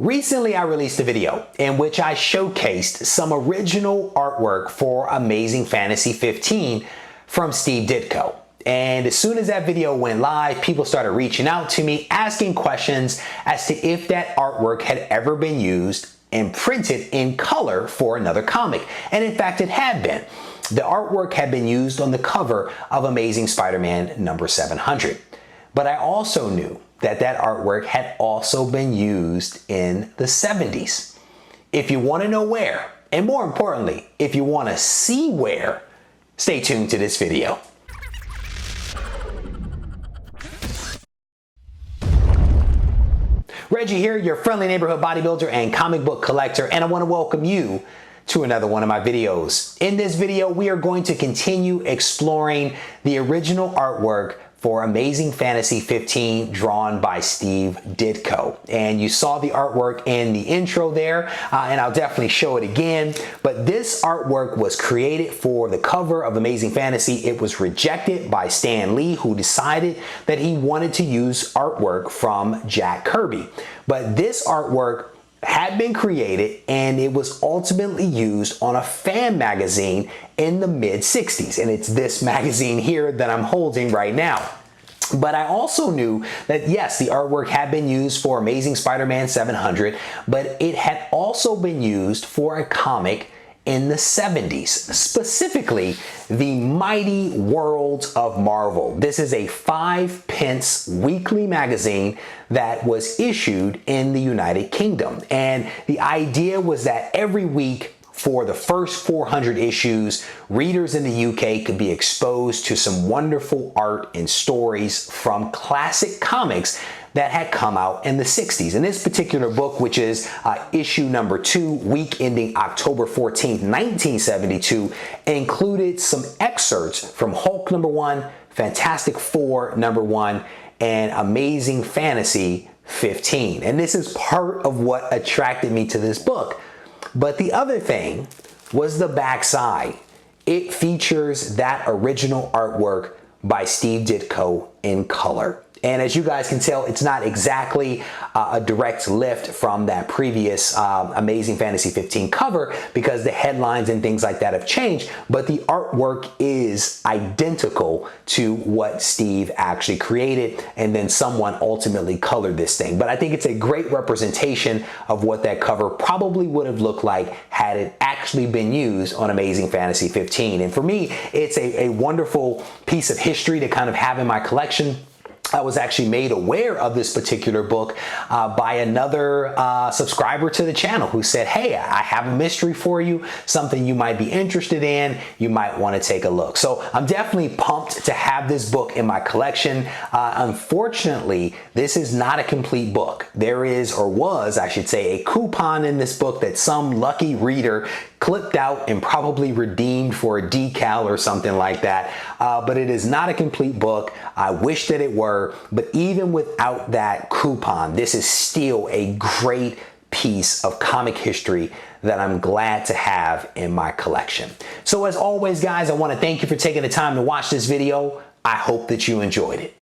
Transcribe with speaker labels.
Speaker 1: Recently, I released a video in which I showcased some original artwork for Amazing Fantasy 15 from Steve Ditko. And as soon as that video went live, people started reaching out to me, asking questions as to if that artwork had ever been used and printed in color for another comic. And in fact, it had been. The artwork had been used on the cover of Amazing Spider-Man number 700. But I also knew that that artwork had also been used in the 70s. If you want to know where, and more importantly, if you want to see where, stay tuned to this video. Reggie here, your friendly neighborhood bodybuilder and comic book collector, and I want to welcome you to another one of my videos. In this video, we are going to continue exploring the original artwork for Amazing Fantasy 15 drawn by Steve Ditko. And you saw the artwork in the intro there, and I'll definitely show it again. But this artwork was created for the cover of Amazing Fantasy. It was rejected by Stan Lee, who decided that he wanted to use artwork from Jack Kirby. But this artwork had been created and it was ultimately used on a fan magazine in the mid-60s, and it's this magazine here that I'm holding right now. But I also knew that yes, the artwork had been used for Amazing Spider-Man 700, but it had also been used for a comic in the 70s, specifically the Mighty World of Marvel. This is a 5-pence weekly magazine that was issued in the United Kingdom. And the idea was that every week for the first 400 issues, readers in the UK could be exposed to some wonderful art and stories from classic comics that had come out in the 60s. And this particular book, which is issue number 2, week ending October 14th, 1972, included some excerpts from Hulk number 1, Fantastic Four number 1, and Amazing Fantasy 15. And this is part of what attracted me to this book. But the other thing was the backside. It features that original artwork by Steve Ditko in color. And as you guys can tell, it's not exactly a direct lift from that previous Amazing Fantasy 15 cover because the headlines and things like that have changed, but the artwork is identical to what Steve actually created, and then someone ultimately colored this thing. But I think it's a great representation of what that cover probably would have looked like had it actually been used on Amazing Fantasy 15. And for me, it's a wonderful piece of history to kind of have in my collection. I was actually made aware of this particular book by another subscriber to the channel who said, hey, I have a mystery for you, something you might be interested in, you might want to take a look. So I'm definitely pumped to have this book in my collection. Unfortunately, this is not a complete book. There is, or was, I should say, a coupon in this book that some lucky reader clipped out and probably redeemed for a decal or something like that. But it is not a complete book. I wish that it were, but even without that coupon, this is still a great piece of comic history that I'm glad to have in my collection. So as always, guys, I want to thank you for taking the time to watch this video. I hope that you enjoyed it.